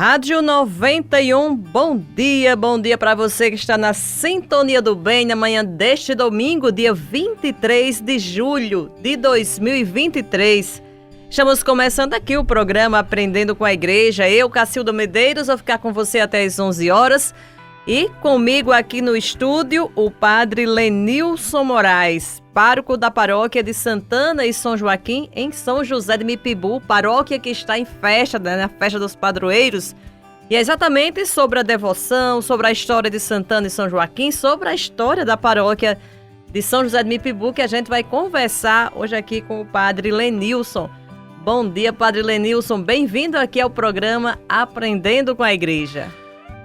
Rádio 91, bom dia para você que está na sintonia do bem na manhã deste domingo, dia 23 de julho de 2023. Estamos começando aqui o programa Aprendendo com a Igreja. Eu, Cacilda Medeiros, vou ficar com você até as 11 horas. E comigo aqui no estúdio, o padre Lenilson Moraes, pároco da paróquia de Santana e São Joaquim, em São José de Mipibu, paróquia que está em festa, na festa dos padroeiros. E é exatamente sobre a devoção, sobre a história de Santana e São Joaquim, sobre a história da paróquia de São José de Mipibu, que a gente vai conversar hoje aqui com o padre Lenilson. Bom dia, padre Lenilson, bem-vindo aqui ao programa Aprendendo com a Igreja.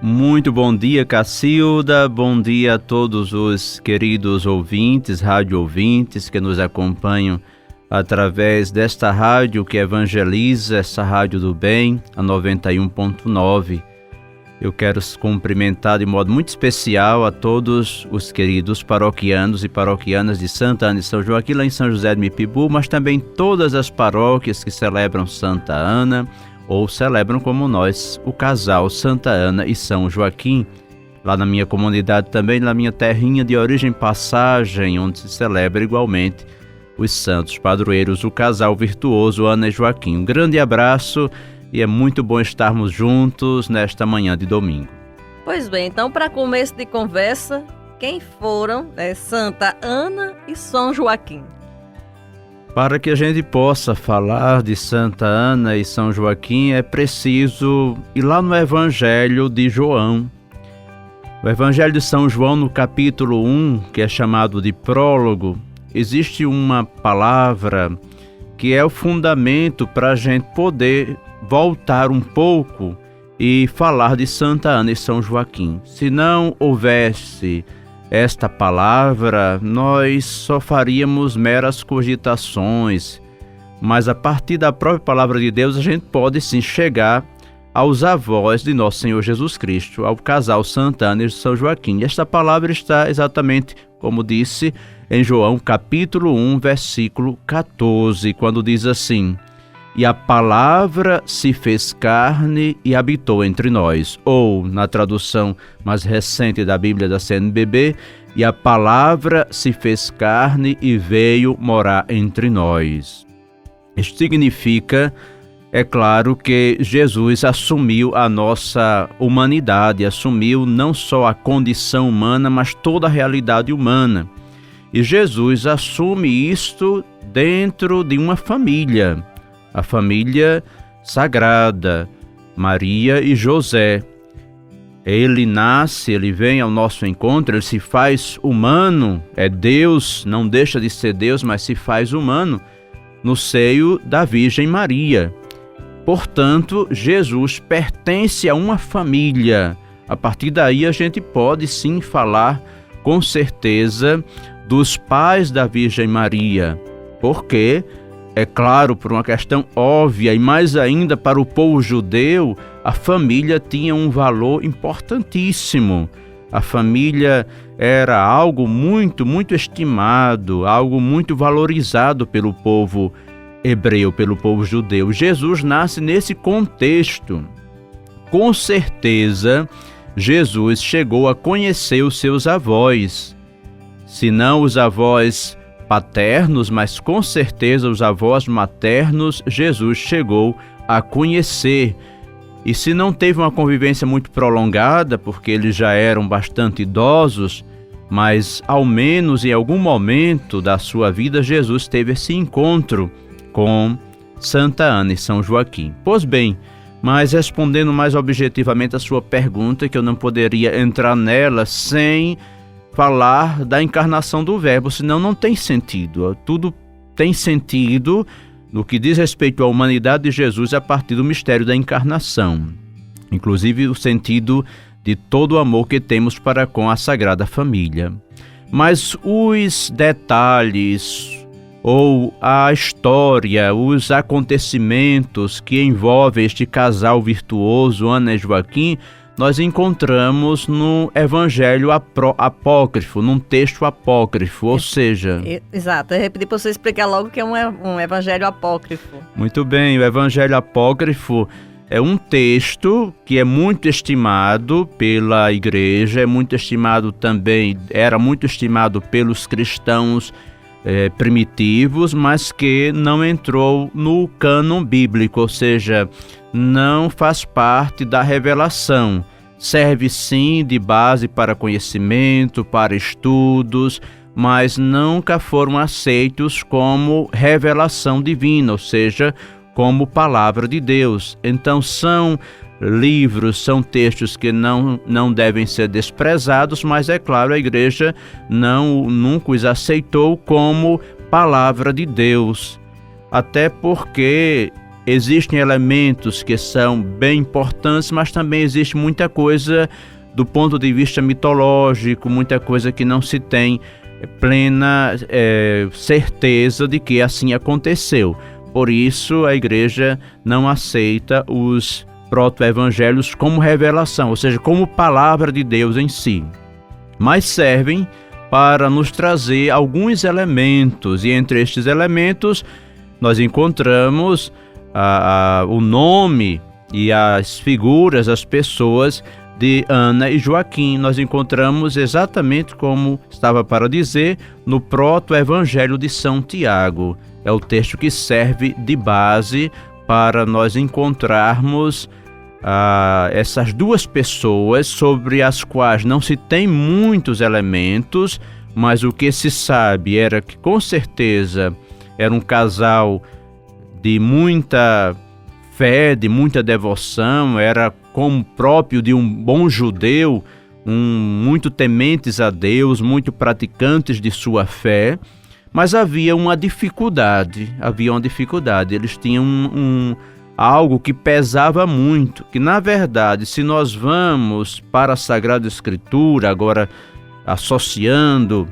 Muito bom dia, Cacilda, bom dia a todos os queridos ouvintes, rádio ouvintes que nos acompanham através desta rádio que evangeliza, essa rádio do bem, a 91.9. Eu quero cumprimentar de modo muito especial a todos os queridos paroquianos e paroquianas de Santa Ana e São Joaquim, lá em São José de Mipibu, mas também todas as paróquias que celebram Santa Ana, ou celebram como nós, o casal Santa Ana e São Joaquim, lá na minha comunidade também, na minha terrinha de origem Passagem, onde se celebra igualmente os santos padroeiros, o casal virtuoso Ana e Joaquim. Um grande abraço e é muito bom estarmos juntos nesta manhã de domingo. Pois bem, então para começo de conversa, quem foram Santa Ana e São Joaquim? Para que a gente possa falar de Santa Ana e São Joaquim, é preciso ir lá no Evangelho de João. O Evangelho de São João, no capítulo 1, que é chamado de prólogo, existe uma palavra que é o fundamento para a gente poder voltar um pouco e falar de Santa Ana e São Joaquim. Se não houvesse esta palavra, nós só faríamos meras cogitações, mas a partir da própria palavra de Deus a gente pode sim chegar aos avós de nosso Senhor Jesus Cristo, ao casal Santa Ana e São Joaquim. E esta palavra está exatamente, como disse, em João capítulo 1, versículo 14, quando diz assim: "E a palavra se fez carne e habitou entre nós", ou, na tradução mais recente da Bíblia da CNBB, "E a palavra se fez carne e veio morar entre nós". Isto significa, é claro, que Jesus assumiu a nossa humanidade, assumiu não só a condição humana, mas toda a realidade humana. E Jesus assume isto dentro de uma família, a família sagrada, Maria e José. Ele nasce, ele vem ao nosso encontro, ele se faz humano, é Deus, não deixa de ser Deus, mas se faz humano no seio da Virgem Maria. Portanto, Jesus pertence a uma família. A partir daí a gente pode sim falar com certeza dos pais da Virgem Maria, porque é claro, por uma questão óbvia e mais ainda para o povo judeu, a família tinha um valor importantíssimo. A família era algo muito, muito estimado, algo muito valorizado pelo povo hebreu, pelo povo judeu. Jesus nasce nesse contexto. Com certeza, Jesus chegou a conhecer os seus avós. Se não os avós paternos, mas com certeza os avós maternos, Jesus chegou a conhecer. E se não teve uma convivência muito prolongada, porque eles já eram bastante idosos, mas ao menos em algum momento da sua vida, Jesus teve esse encontro com Santa Ana e São Joaquim. Pois bem, mas respondendo mais objetivamente a sua pergunta, que eu não poderia entrar nela sem falar da encarnação do Verbo, senão não tem sentido. Tudo tem sentido no que diz respeito à humanidade de Jesus a partir do mistério da encarnação, inclusive o sentido de todo o amor que temos para com a Sagrada Família. Mas os detalhes ou a história, os acontecimentos que envolvem este casal virtuoso, Ana e Joaquim, nós encontramos no Evangelho apócrifo, num texto apócrifo, ou seja... Exato, eu pedi para você explicar logo que é um Evangelho apócrifo. Muito bem, o Evangelho apócrifo é um texto que é muito estimado pela igreja, é muito estimado também, era muito estimado pelos cristãos primitivos, mas que não entrou no cânon bíblico, ou seja, não faz parte da revelação. Serve sim de base para conhecimento, para estudos, mas nunca foram aceitos como revelação divina, ou seja, como palavra de Deus. Então são livros, são textos que não devem ser desprezados, mas é claro, a igreja nunca os aceitou como palavra de Deus, até porque existem elementos que são bem importantes, mas também existe muita coisa do ponto de vista mitológico, muita coisa que não se tem plena certeza de que assim aconteceu. Por isso a igreja não aceita os proto-evangelhos como revelação, ou seja, como palavra de Deus em si, mas servem para nos trazer alguns elementos, e entre estes elementos nós encontramos o nome e as figuras, as pessoas de Ana e Joaquim. Nós encontramos exatamente como estava para dizer no proto-evangelho de São Tiago. É o texto que serve de base para nós encontrarmos essas duas pessoas sobre as quais não se tem muitos elementos, mas o que se sabe era que com certeza era um casal de muita fé, de muita devoção, era como próprio de um bom judeu, muito tementes a Deus, muito praticantes de sua fé, mas havia uma dificuldade, eles tinham algo que pesava muito, que na verdade, se nós vamos para a Sagrada Escritura, agora associando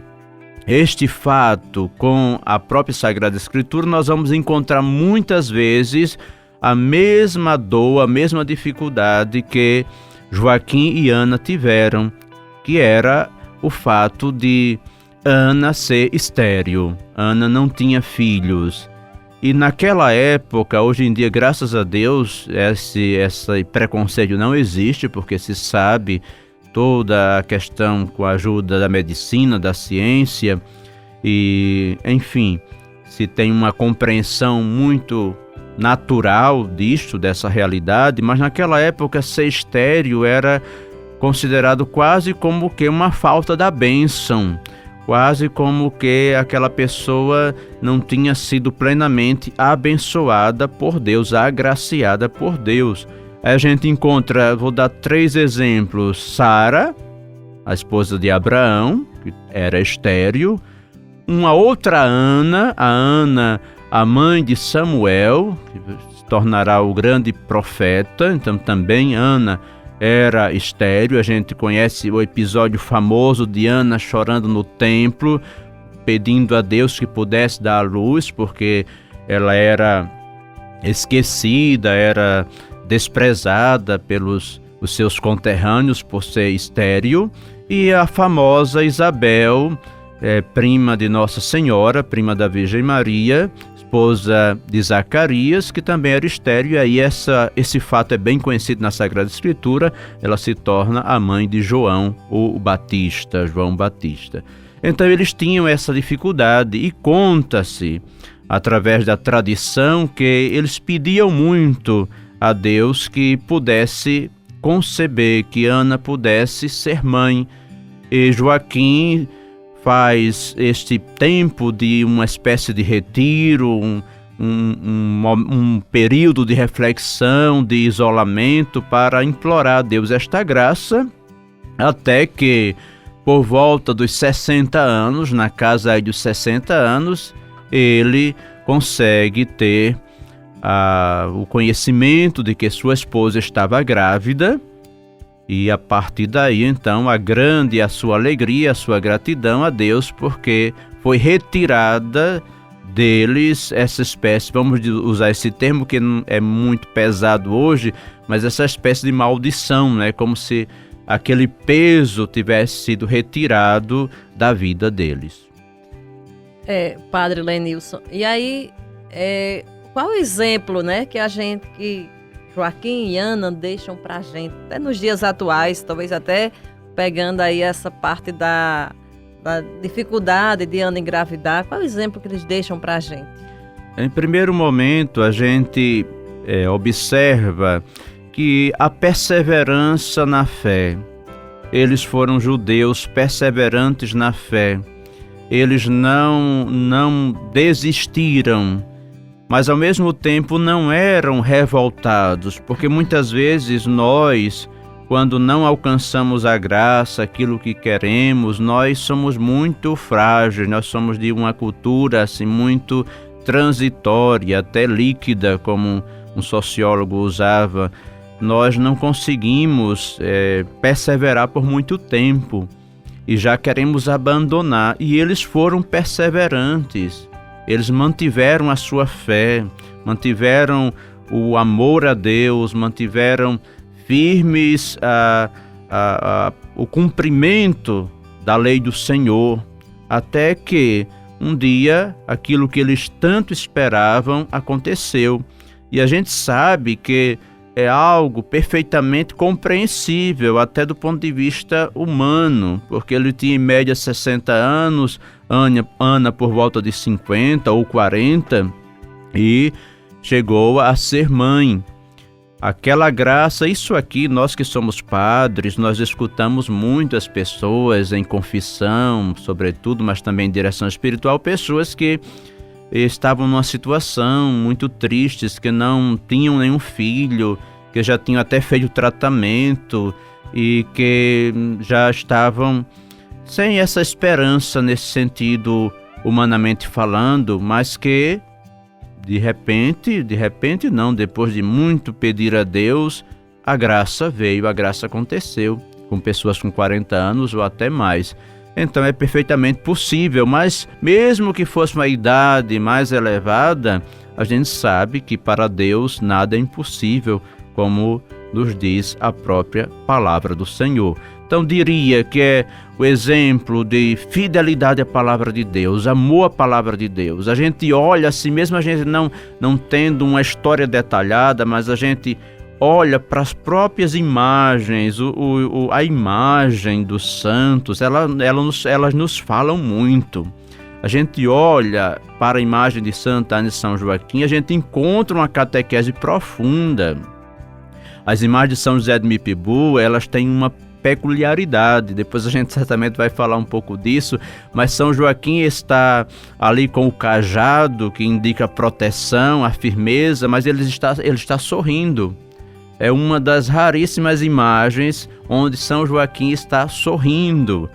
este fato com a própria Sagrada Escritura, nós vamos encontrar muitas vezes a mesma dor, a mesma dificuldade que Joaquim e Ana tiveram, que era o fato de Ana ser estéril. Ana não tinha filhos. E naquela época, hoje em dia, graças a Deus, esse preconceito não existe, porque se sabe toda a questão com a ajuda da medicina, da ciência, e, enfim, se tem uma compreensão muito natural dessa realidade, mas naquela época ser estéril era considerado quase como que uma falta da bênção, quase como que aquela pessoa não tinha sido plenamente abençoada por Deus, agraciada por Deus. Aí a gente encontra, vou dar 3 exemplos: Sara, a esposa de Abraão, que era estéril; uma outra Ana, a mãe de Samuel, que se tornará o grande profeta. Então também Ana era estéril. A gente conhece o episódio famoso de Ana chorando no templo, pedindo a Deus que pudesse dar à luz, porque ela era esquecida, era desprezada pelos os seus conterrâneos por ser estéril. E a famosa Isabel, prima de Nossa Senhora, prima da Virgem Maria, esposa de Zacarias, que também era estéril, e aí esse fato é bem conhecido na Sagrada Escritura. Ela se torna a mãe de João Batista. Então eles tinham essa dificuldade, e conta-se, através da tradição, que eles pediam muito a Deus que pudesse conceber, que Ana pudesse ser mãe. E Joaquim faz este tempo de uma espécie de retiro, um período de reflexão, de isolamento, para implorar a Deus esta graça, até que por volta dos 60 anos, na casa aí dos 60 anos, ele consegue ter o conhecimento de que sua esposa estava grávida. E a partir daí, então, a sua alegria, a sua gratidão a Deus, porque foi retirada deles essa espécie, vamos usar esse termo que é muito pesado hoje, mas essa espécie de maldição, né? Como se aquele peso tivesse sido retirado da vida deles. Padre Lenilson, e aí, qual o exemplo, né, que Joaquim e Ana deixam pra gente, até nos dias atuais, talvez até pegando aí essa parte da dificuldade de Ana engravidar? Qual é o exemplo que eles deixam pra gente? Em primeiro momento, a gente observa que a perseverança na fé. Eles foram judeus perseverantes na fé. Eles não desistiram, mas ao mesmo tempo não eram revoltados, porque muitas vezes nós, quando não alcançamos a graça, aquilo que queremos, nós somos muito frágeis, nós somos de uma cultura assim muito transitória, até líquida, como um sociólogo usava. Nós não conseguimos perseverar por muito tempo e já queremos abandonar. E eles foram perseverantes, eles mantiveram a sua fé, mantiveram o amor a Deus, mantiveram firmes o cumprimento da lei do Senhor, até que um dia aquilo que eles tanto esperavam aconteceu. E a gente sabe que é algo perfeitamente compreensível, até do ponto de vista humano, porque ele tinha em média 60 anos, Ana por volta de 50 ou 40, e chegou a ser mãe. Aquela graça, isso aqui, nós que somos padres, nós escutamos muito as pessoas em confissão, sobretudo, mas também em direção espiritual, pessoas que estavam numa situação muito tristes, que não tinham nenhum filho, que já tinham até feito tratamento e que já estavam sem essa esperança nesse sentido, humanamente falando, mas que de repente não, depois de muito pedir a Deus, a graça veio, a graça aconteceu, com pessoas com 40 anos ou até mais. Então é perfeitamente possível, mas mesmo que fosse uma idade mais elevada, a gente sabe que para Deus nada é impossível, como nos diz a própria palavra do Senhor. Então diria que é o exemplo de fidelidade à palavra de Deus, amor à palavra de Deus. A gente olha assim, mesmo a gente não tendo uma história detalhada, mas a gente olha para as próprias imagens, a imagem dos santos, elas nos falam muito. A gente olha para a imagem de Santa Ana e São Joaquim, a gente encontra uma catequese profunda. As imagens de São José de Mipibu, elas têm uma peculiaridade, depois a gente certamente vai falar um pouco disso, mas São Joaquim está ali com o cajado, que indica a proteção, a firmeza, mas ele está sorrindo. É uma das raríssimas imagens onde São Joaquim está sorrindo.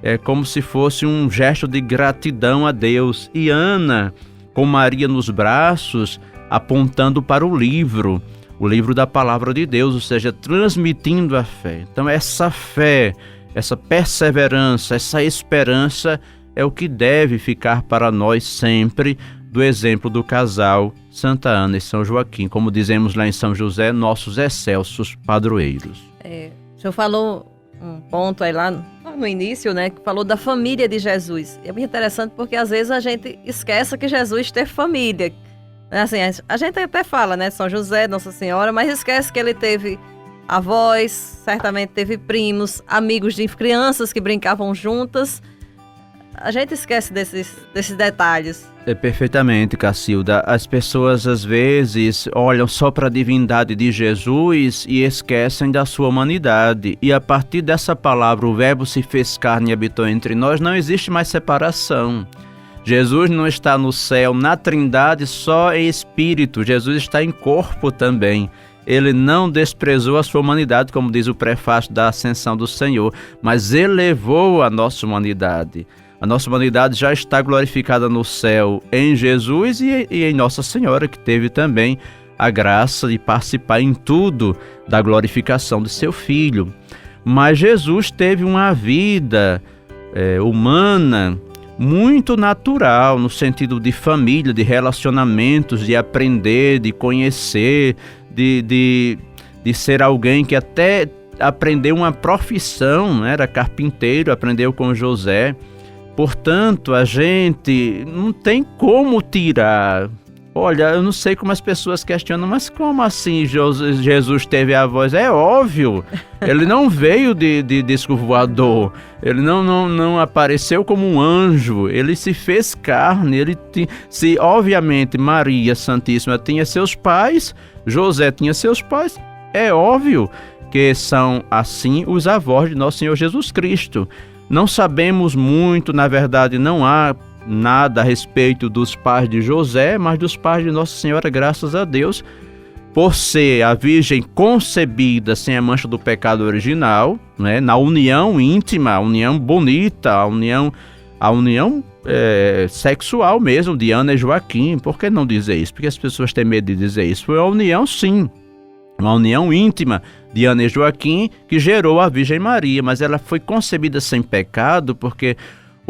É como se fosse um gesto de gratidão a Deus. E Ana, com Maria nos braços, apontando para o livro da palavra de Deus, ou seja, transmitindo a fé. Então essa fé, essa perseverança, essa esperança é o que deve ficar para nós sempre do exemplo do casal Santa Ana e São Joaquim, como dizemos lá em São José, nossos excelsos padroeiros. O senhor falou um ponto aí lá no início, né, que falou da família de Jesus. É bem interessante porque às vezes a gente esquece que Jesus teve família. Assim, a gente até fala, né, São José, Nossa Senhora, mas esquece que ele teve avós, certamente teve primos, amigos de crianças que brincavam juntas. A gente esquece desses detalhes. Perfeitamente, Cacilda. As pessoas às vezes olham só para a divindade de Jesus e esquecem da sua humanidade. E a partir dessa palavra, o Verbo se fez carne e habitou entre nós, não existe mais separação. Jesus não está no céu, na Trindade, só em espírito. Jesus está em corpo também. Ele não desprezou a sua humanidade, como diz o prefácio da Ascensão do Senhor, mas elevou a nossa humanidade. A nossa humanidade já está glorificada no céu em Jesus e em Nossa Senhora, que teve também a graça de participar em tudo da glorificação de seu Filho. Mas Jesus teve uma vida humana muito natural, no sentido de família, de relacionamentos, de aprender, de conhecer, de ser alguém que até aprendeu uma profissão, né? Era carpinteiro, aprendeu com José. Portanto, a gente não tem como tirar Olha, eu não sei como as pessoas questionam, mas como assim Jesus teve a voz? É óbvio, ele não veio de disco voador, ele não apareceu como um anjo, ele se fez carne, obviamente Maria Santíssima tinha seus pais, José tinha seus pais, é óbvio que são assim os avós de nosso Senhor Jesus Cristo. Não sabemos muito, na verdade não há nada a respeito dos pais de José, mas dos pais de Nossa Senhora, graças a Deus, por ser a Virgem concebida sem a mancha do pecado original, né, na união íntima, a união bonita, a união sexual mesmo de Ana e Joaquim. Por que não dizer isso? Porque as pessoas têm medo de dizer isso. Foi uma união, sim, uma união íntima de Ana e Joaquim que gerou a Virgem Maria, mas ela foi concebida sem pecado porque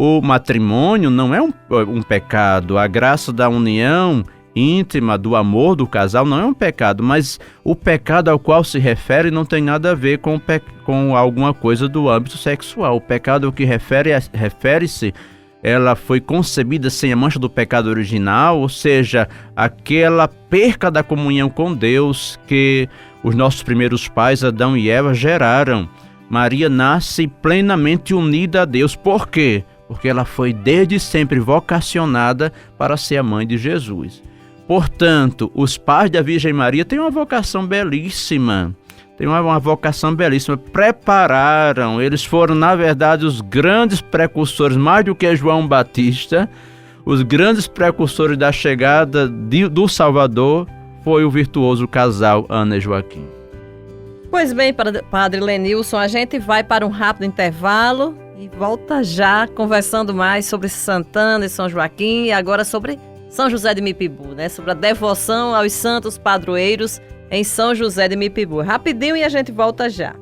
o matrimônio não é um pecado, a graça da união íntima, do amor do casal não é um pecado, mas o pecado ao qual se refere não tem nada a ver com alguma coisa do âmbito sexual. O pecado ao que refere-se, ela foi concebida sem a mancha do pecado original, ou seja, aquela perca da comunhão com Deus que os nossos primeiros pais, Adão e Eva, geraram. Maria nasce plenamente unida a Deus. Por quê? Porque ela foi desde sempre vocacionada para ser a mãe de Jesus. Portanto, os pais da Virgem Maria têm uma vocação belíssima, prepararam, eles foram, na verdade, os grandes precursores, mais do que João Batista, os grandes precursores da chegada do Salvador, foi o virtuoso casal Ana e Joaquim. Pois bem, Padre Lenilson, a gente vai para um rápido intervalo e volta já conversando mais sobre Santana e São Joaquim e agora sobre São José de Mipibu, né? Sobre a devoção aos santos padroeiros em São José de Mipibu. Rapidinho e a gente volta já.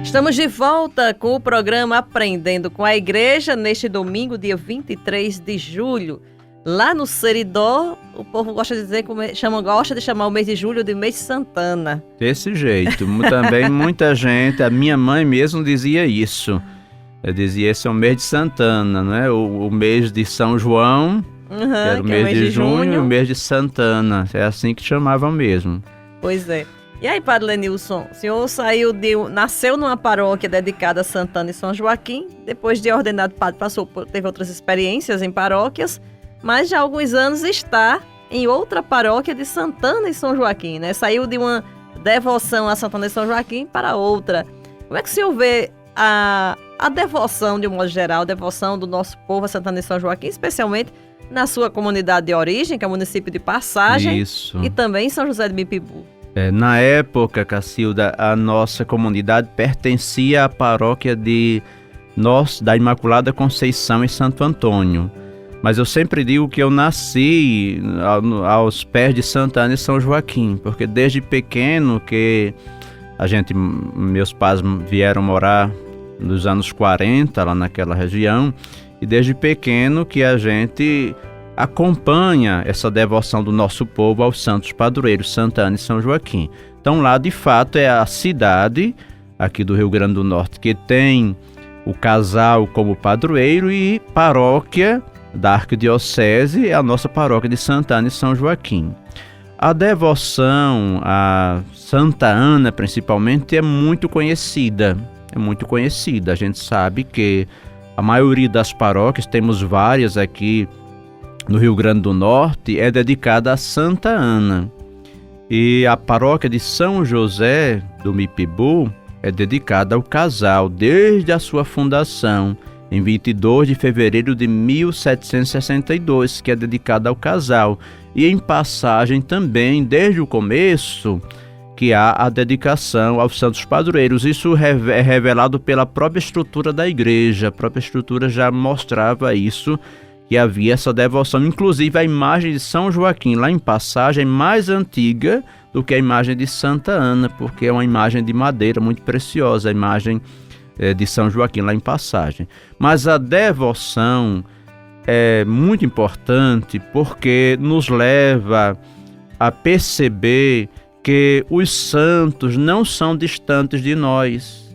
Estamos de volta com o programa Aprendendo com a Igreja neste domingo, dia 23 de julho. Lá no Seridó, o povo gosta de dizer, gosta de chamar o mês de julho de mês de Santana. Desse jeito. Também muita gente, a minha mãe mesmo dizia isso. Eu dizia, esse é o mês de Santana, né? O mês de São João, que era o mês de junho, e o mês de Santana. É assim que chamavam mesmo. Pois é. E aí, Padre Lenilson, o senhor nasceu numa paróquia dedicada a Santana e São Joaquim, depois de ordenado padre, teve outras experiências em paróquias, mas já há alguns anos está em outra paróquia de Santana e São Joaquim, né? Saiu de uma devoção a Santana e São Joaquim para outra. Como é que o senhor vê a devoção, de um modo geral, a devoção do nosso povo a Santana e São Joaquim, especialmente na sua comunidade de origem, que é o município de Passagem, Isso. E também São José de Mipibu? Na época, Cacilda, a nossa comunidade pertencia à paróquia da Imaculada Conceição em Santo Antônio. Mas eu sempre digo que eu nasci aos pés de Santana e São Joaquim, porque desde pequeno que meus pais vieram morar nos anos 40, lá naquela região, e desde pequeno que a gente acompanha essa devoção do nosso povo aos santos padroeiros, Santana e São Joaquim. Então lá, de fato, é a cidade aqui do Rio Grande do Norte que tem o casal como padroeiro e paróquia da Arquidiocese é a nossa paróquia de Santana e São Joaquim. A devoção a Santa Ana, principalmente, é muito conhecida. A gente sabe que a maioria das paróquias, temos várias aqui no Rio Grande do Norte, é dedicada a Santa Ana. E a paróquia de São José do Mipibu é dedicada ao casal desde a sua fundação, em 22 de fevereiro de 1762, que é dedicada ao casal. E em Passagem também, desde o começo, que há a dedicação aos santos padroeiros. Isso é revelado pela própria estrutura da igreja. A própria estrutura já mostrava isso, que havia essa devoção. Inclusive a imagem de São Joaquim, lá em Passagem, mais antiga do que a imagem de Santa Ana, porque é uma imagem de madeira muito preciosa, a imagem de São Joaquim lá em Passagem. Mas a devoção é muito importante porque nos leva a perceber que os santos não são distantes de nós.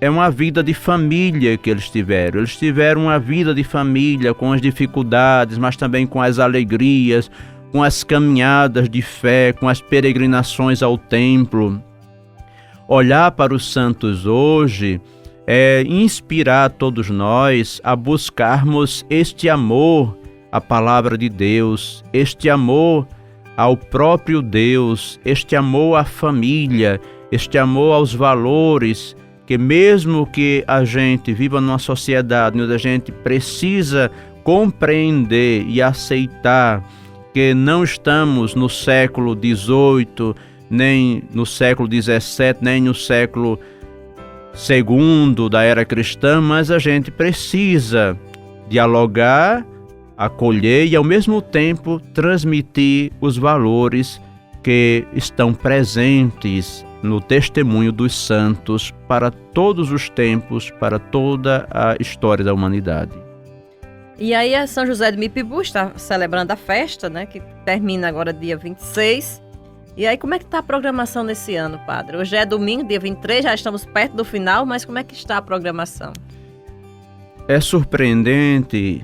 é uma vida de família que eles tiveram. Eles tiveram uma vida de família com as dificuldades, mas também com as alegrias, com as caminhadas de fé, com as peregrinações ao templo. Olhar para os santos hoje é inspirar todos nós a buscarmos este amor à palavra de Deus, este amor ao próprio Deus, este amor à família, este amor aos valores, que mesmo que a gente viva numa sociedade onde a gente precisa compreender e aceitar que não estamos no século XVIII, nem no século XVII, nem no século II da era cristã, mas a gente precisa dialogar, acolher e ao mesmo tempo transmitir os valores que estão presentes no testemunho dos santos para todos os tempos, para toda a história da humanidade. E aí a São José de Mipibu está celebrando a festa, né, que termina agora dia 26. E aí como é que está a programação nesse ano, padre? Hoje é domingo, dia 23, já estamos perto do final, mas como é que está a programação? É surpreendente,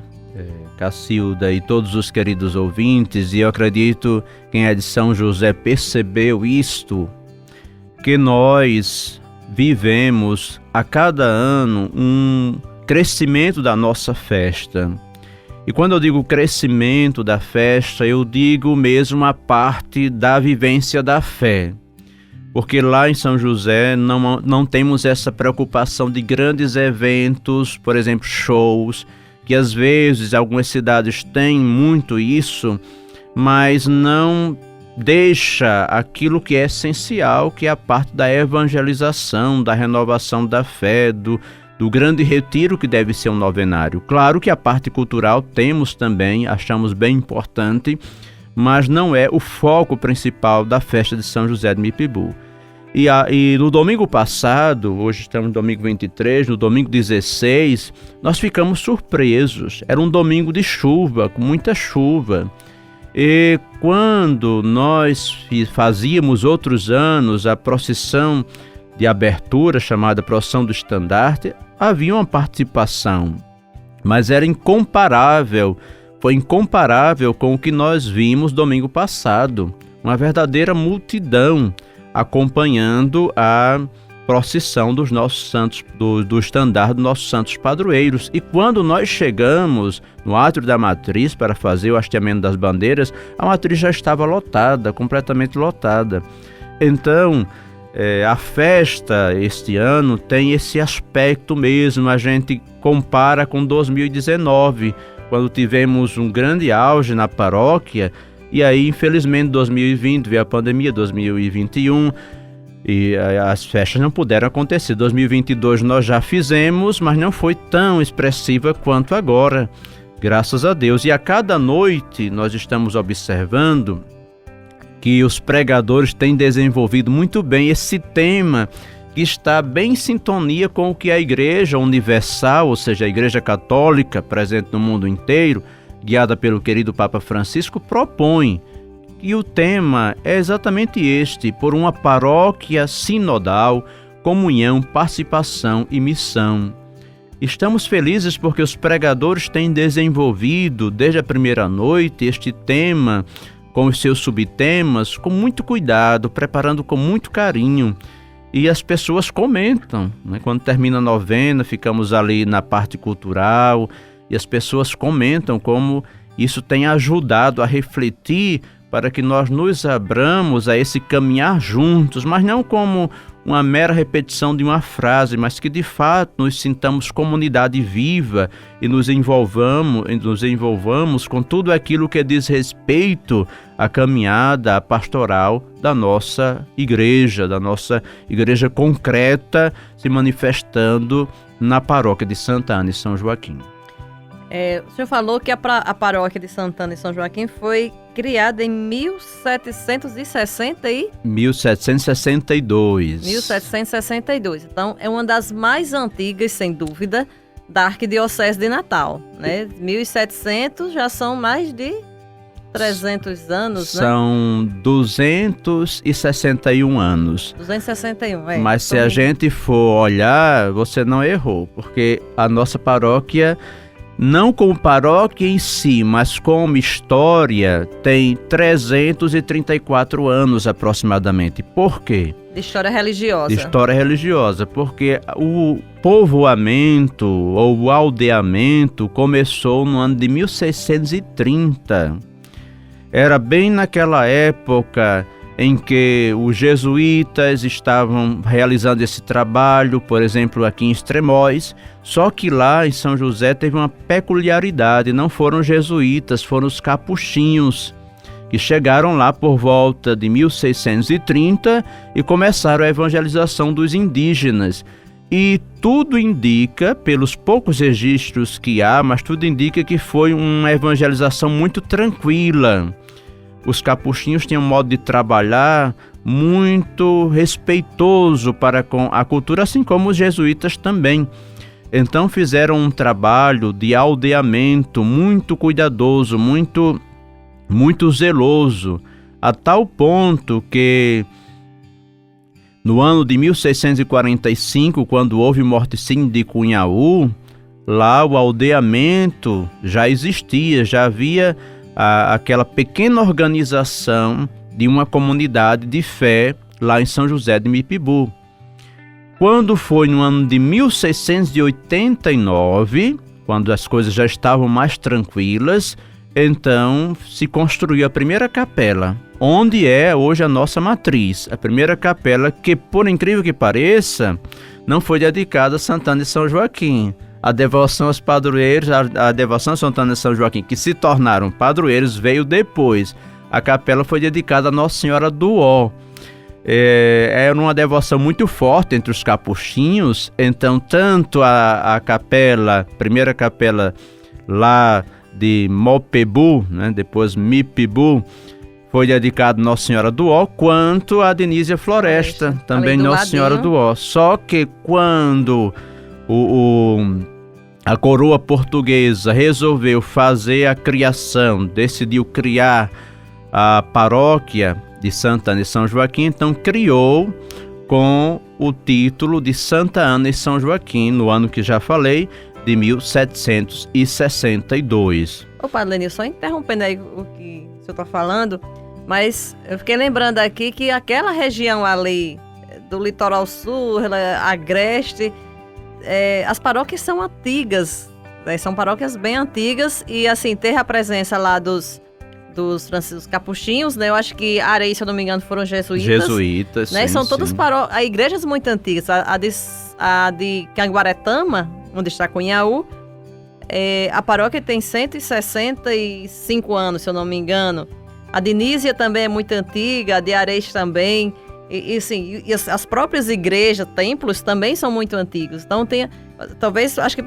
Cacilda e todos os queridos ouvintes, e eu acredito quem é de São José percebeu isto, que nós vivemos a cada ano um crescimento da nossa festa. E quando eu digo crescimento da festa, eu digo mesmo a parte da vivência da fé. Porque lá em São José não temos essa preocupação de grandes eventos, por exemplo, shows, que às vezes algumas cidades têm muito isso, mas não deixa aquilo que é essencial, que é a parte da evangelização, da renovação da fé, do grande retiro que deve ser um novenário. Claro que a parte cultural temos também, achamos bem importante, mas não é o foco principal da festa de São José de Mipibu. E no domingo passado, hoje estamos no domingo 23, no domingo 16, nós ficamos surpresos. Era um domingo de chuva, com muita chuva. E quando nós fazíamos outros anos a procissão de abertura, chamada Procissão do Estandarte, havia uma participação, mas era incomparável, foi incomparável com o que nós vimos domingo passado, uma verdadeira multidão acompanhando a procissão dos nossos santos, do estandarte dos nossos santos padroeiros. E quando nós chegamos no átrio da matriz para fazer o hasteamento das bandeiras, a matriz já estava lotada, completamente lotada. Então, a festa este ano tem esse aspecto mesmo. A gente compara com 2019, quando tivemos um grande auge na paróquia, e aí infelizmente 2020 veio a pandemia, 2021, e as festas não puderam acontecer. 2022 nós já fizemos, mas não foi tão expressiva quanto agora, graças a Deus. E a cada noite nós estamos observando que os pregadores têm desenvolvido muito bem esse tema, que está bem em sintonia com o que a Igreja Universal, ou seja, a Igreja Católica presente no mundo inteiro, guiada pelo querido Papa Francisco, propõe. E o tema é exatamente este: por uma paróquia sinodal, comunhão, participação e missão. Estamos felizes porque os pregadores têm desenvolvido desde a primeira noite este tema, com os seus subtemas, com muito cuidado, preparando com muito carinho. E as pessoas comentam, né? Quando termina a novena, ficamos ali na parte cultural, e as pessoas comentam como isso tem ajudado a refletir para que nós nos abramos a esse caminhar juntos, mas não como uma mera repetição de uma frase, mas que de fato nos sintamos comunidade viva e nos envolvamos com tudo aquilo que diz respeito à caminhada, à pastoral da nossa igreja concreta, se manifestando na paróquia de Santa Ana e São Joaquim. O senhor falou que a paróquia de Santana e São Joaquim foi criada em 1762. Então, é uma das mais antigas, sem dúvida, da Arquidiocese de Natal, né? 1700 já são mais de 300 anos, né? São 261 anos. 261, é. Mas se a gente for olhar, você não errou, porque a nossa paróquia, não como paróquia em si, mas como história, tem 334 anos aproximadamente. Por quê? De história religiosa. De história religiosa, porque o povoamento ou o aldeamento começou no ano de 1630. Era bem naquela época em que os jesuítas estavam realizando esse trabalho, por exemplo, aqui em Extremóis, só que lá em São José teve uma peculiaridade, não foram jesuítas, foram os capuchinhos, que chegaram lá por volta de 1630 e começaram a evangelização dos indígenas. E tudo indica, pelos poucos registros que há, mas tudo indica que foi uma evangelização muito tranquila. Os capuchinhos tinham um modo de trabalhar muito respeitoso para com a cultura, assim como os jesuítas também. Então fizeram um trabalho de aldeamento muito cuidadoso, muito zeloso, a tal ponto que no ano de 1645, quando houve o morticínio de Cunhaú, lá o aldeamento já existia, já havia aquela pequena organização de uma comunidade de fé lá em São José de Mipibu. Quando foi no ano de 1689, quando as coisas já estavam mais tranquilas, então se construiu a primeira capela, onde é hoje a nossa matriz. A primeira capela que, por incrível que pareça, não foi dedicada a Santana de São Joaquim. A devoção aos padroeiros, a devoção a Santana de São Joaquim, que se tornaram padroeiros, veio depois. A capela foi dedicada a Nossa Senhora do Ó. Era uma devoção muito forte entre os capuchinhos, então tanto a capela, primeira capela lá de Mopebu, né, depois Mipibu, foi dedicado a Nossa Senhora do Ó, quanto a Denísia Floresta, também Nossa Senhora do Ó. Só que quando a coroa portuguesa resolveu fazer a criação, decidiu criar a paróquia de Santa Ana e São Joaquim, então criou com o título de Santa Ana e São Joaquim, no ano que já falei, de 1762. Ô, Padre Lenil, só interrompendo aí o que o senhor está falando, mas eu fiquei lembrando aqui que aquela região ali do litoral sul, Agreste, as paróquias são antigas, né? São paróquias bem antigas e assim, ter a presença lá dos capuchinhos, né? Eu acho que Areia, se eu não me engano, foram jesuítas. Né? Sim, são todas igrejas muito antigas. A de Canguaretama, onde está Cunhaú, a paróquia tem 165 anos, se eu não me engano. A de Nísia também é muito antiga, a de Areia também. E as próprias igrejas, templos também são muito antigos. Então talvez, acho que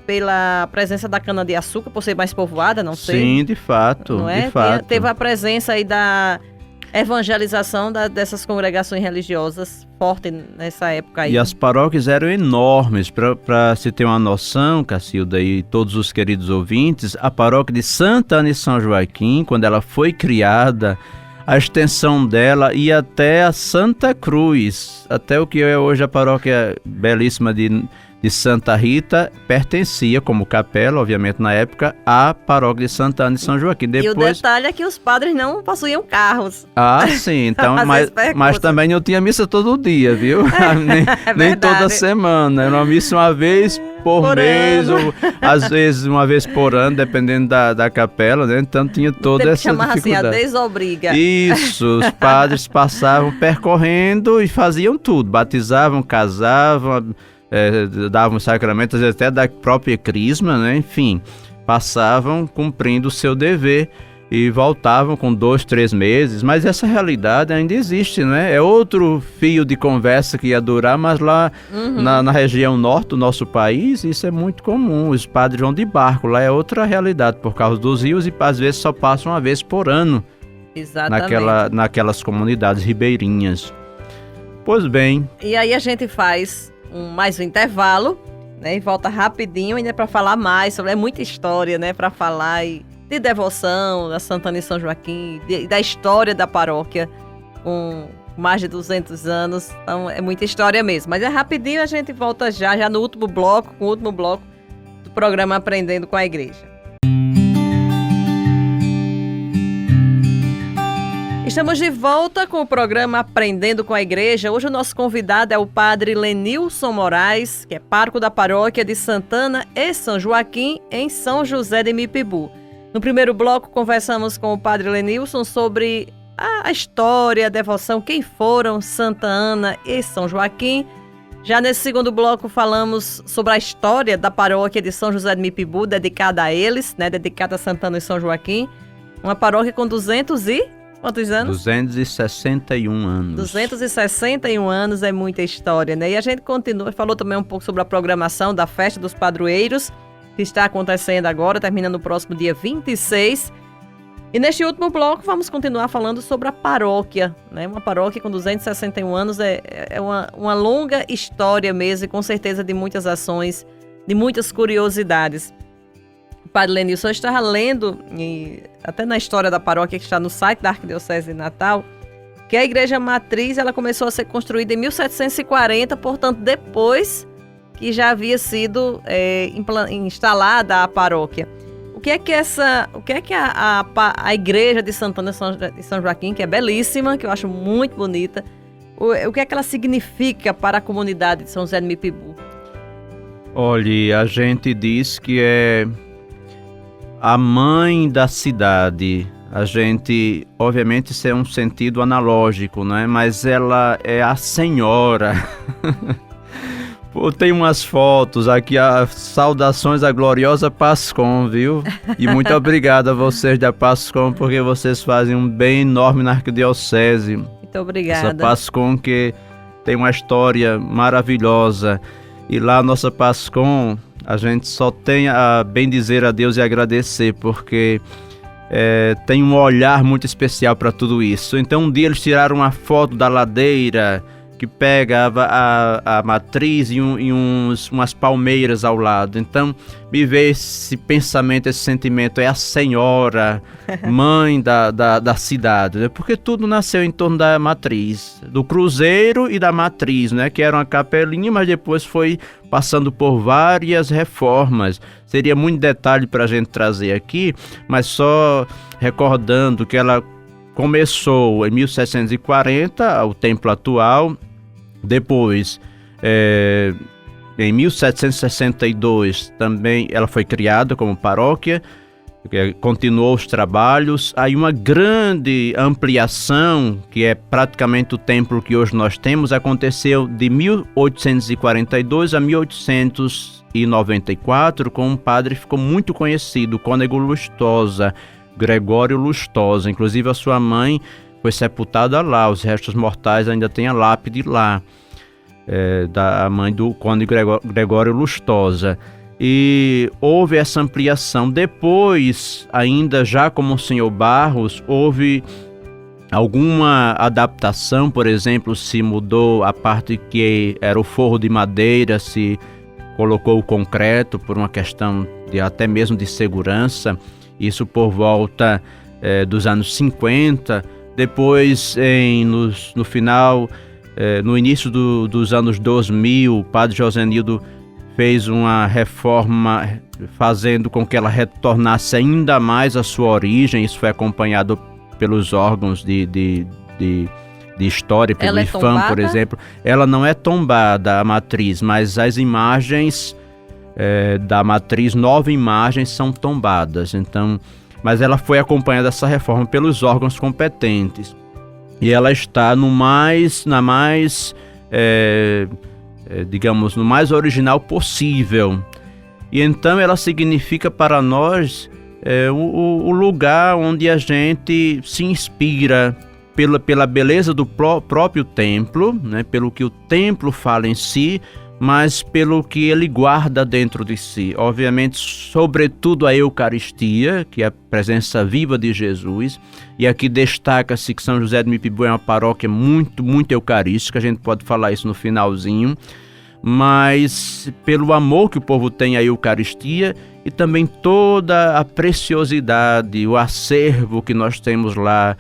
pela presença da cana-de-açúcar, por ser mais povoada, não sei. Sim, de fato, não é? De fato. Teve a presença aí da evangelização dessas congregações religiosas forte nessa época aí. E as paróquias eram enormes. Para se ter uma noção, Cacilda e todos os queridos ouvintes, a paróquia de Santa Ana e São Joaquim, quando ela foi criada, a extensão dela ia até a Santa Cruz, até o que é hoje a paróquia belíssima de Santa Rita, pertencia como capela, obviamente na época, à paróquia de Santa Ana e São Joaquim. Depois... E o detalhe é que os padres não possuíam carros. Ah, sim, então, mas também não tinha missa todo dia, viu? nem toda semana, era uma missa uma vez por mês, ou às vezes uma vez por ano, dependendo da capela, né? Então tinha toda essa dificuldade. Assim, a desobriga. Isso, os padres passavam percorrendo e faziam tudo, batizavam, casavam, davam sacramentos até da própria crisma, né? Enfim, passavam cumprindo o seu dever e voltavam com 2, 3 meses, mas essa realidade ainda existe, né? É outro fio de conversa que ia durar, mas lá na região norte do nosso país, isso é muito comum, os padres vão de barco, lá é outra realidade por causa dos rios e às vezes só passam uma vez por ano. Exatamente. Naquelas comunidades ribeirinhas. Pois bem. E aí a gente faz mais um intervalo, né? E volta rapidinho ainda para falar mais sobre, muita história, né? Para falar e de devoção da Santana e São Joaquim, da história da paróquia, com mais de 200 anos. Então é muita história mesmo. Mas é rapidinho, a gente volta já no último bloco, com o último bloco do programa Aprendendo com a Igreja. Estamos de volta com o programa Aprendendo com a Igreja. Hoje o nosso convidado é o padre Lenilson Moraes, que é pároco da paróquia de Santana e São Joaquim, em São José de Mipibu. No primeiro bloco, conversamos com o padre Lenilson sobre a história, a devoção, quem foram Santa Ana e São Joaquim. Já nesse segundo bloco, falamos sobre a história da paróquia de São José de Mipibu, dedicada a eles, dedicada a Santana e São Joaquim. Uma paróquia com 200 e... Quantos anos? 261 anos. 261 anos é muita história, E a gente continua, falou também um pouco sobre a programação da Festa dos Padroeiros, que está acontecendo agora, terminando no próximo dia 26. E neste último bloco vamos continuar falando sobre a paróquia, Uma paróquia com 261 anos é uma longa história mesmo, e com certeza de muitas ações, de muitas curiosidades. O padre Lenilson estava lendo, até na história da paróquia que está no site da Arquidiocese de Natal, que a igreja matriz ela começou a ser construída em 1740, portanto depois que já havia sido instalada a paróquia. O que é que a igreja de Santana e São Joaquim, que é belíssima, que eu acho muito bonita, o que é que ela significa para a comunidade de São José de Mipibu? Olha, a gente diz que é a mãe da cidade. A gente, obviamente, isso é um sentido analógico, Mas ela é a senhora. Pô, tem umas fotos aqui, saudações à gloriosa Pascom, viu? E muito obrigado a vocês da Pascom, porque vocês fazem um bem enorme na Arquidiocese. Muito obrigada. Essa Pascom que tem uma história maravilhosa. E lá a nossa Pascom, a gente só tem a bem dizer a Deus e agradecer, porque tem um olhar muito especial para tudo isso. Então um dia eles tiraram uma foto da ladeira que pegava a matriz e umas palmeiras ao lado. Então me veio esse pensamento, esse sentimento, é a senhora, mãe da cidade, Porque tudo nasceu em torno da matriz, do cruzeiro e da matriz, Que era uma capelinha, mas depois foi passando por várias reformas. Seria muito detalhe para a gente trazer aqui, mas só recordando que ela começou em 1740, o templo atual. Depois, em 1762, também ela foi criada como paróquia, continuou os trabalhos. Aí uma grande ampliação, que é praticamente o templo que hoje nós temos, aconteceu de 1842 a 1894, com um padre que ficou muito conhecido, o cônego Lustosa, Gregório Lustosa. Inclusive a sua mãe foi sepultada lá, os restos mortais ainda tem a lápide lá, da mãe do cônego Gregório Lustosa. E houve essa ampliação. Depois, ainda já como o senhor Barros, houve alguma adaptação. Por exemplo, se mudou a parte que era o forro de madeira, se colocou o concreto por uma questão até mesmo de segurança. Isso por volta dos anos 50. Depois, no final, no início dos anos 2000, o padre Josenildo fez uma reforma fazendo com que ela retornasse ainda mais à sua origem. Isso foi acompanhado pelos órgãos de história, pelo IFAM, por exemplo. Ela não é tombada, a matriz, mas as imagens da matriz, 9 imagens são tombadas. Então, mas ela foi acompanhada dessa reforma pelos órgãos competentes. E ela está no mais original possível. E então ela significa para nós o lugar onde a gente se inspira pela beleza do próprio templo, pelo que o templo fala em si, mas pelo que ele guarda dentro de si. Obviamente, sobretudo a Eucaristia, que é a presença viva de Jesus. E aqui destaca-se que São José de Mipibu é uma paróquia muito, muito eucarística. A gente pode falar isso no finalzinho. mas pelo amor que o povo tem à Eucaristia e também toda a preciosidade, o acervo que nós temos lá,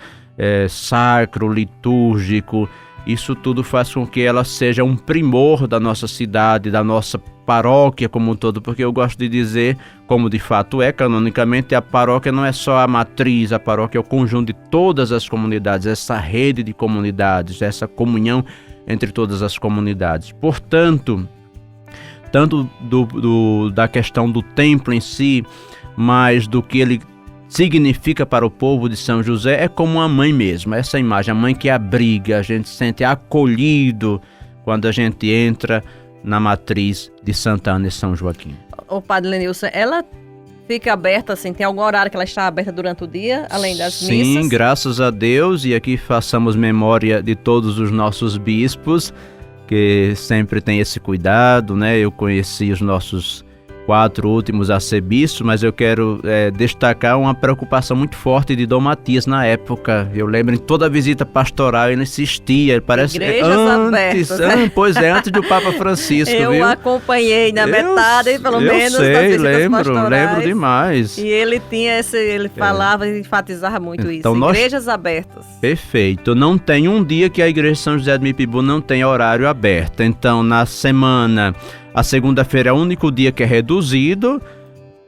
sacro, litúrgico, isso tudo faz com que ela seja um primor da nossa cidade, da nossa paróquia como um todo, porque eu gosto de dizer, como de fato é canonicamente, a paróquia não é só a matriz, a paróquia é o conjunto de todas as comunidades, essa rede de comunidades, essa comunhão entre todas as comunidades. Portanto, tanto da questão do templo em si, mas do que ele significa para o povo de São José, é como uma mãe mesmo, essa imagem, a mãe que abriga, a gente se sente acolhido quando a gente entra na matriz de Santa Ana e São Joaquim. O Padre Lenilson, ela fica aberta, assim, tem algum horário que ela está aberta durante o dia, além das missas? Sim, graças a Deus, e aqui façamos memória de todos os nossos bispos, que sempre tem esse cuidado, né? Eu conheci os nossos 4 últimos arcebispos, mas eu quero destacar uma preocupação muito forte de Dom Matias na época. Eu lembro, em toda a visita pastoral ele insistia, parece Igrejas antes, abertas. Pois é, antes do Papa Francisco, eu viu? acompanhei na metade, pelo menos, das visitas pastorais. Lembro demais. E ele tinha ele falava e enfatizava muito então, isso, igrejas abertas. Perfeito, não tem um dia que a Igreja de São José do Mipibu não tenha horário aberto. Então, na semana, a segunda-feira é o único dia que é reduzido,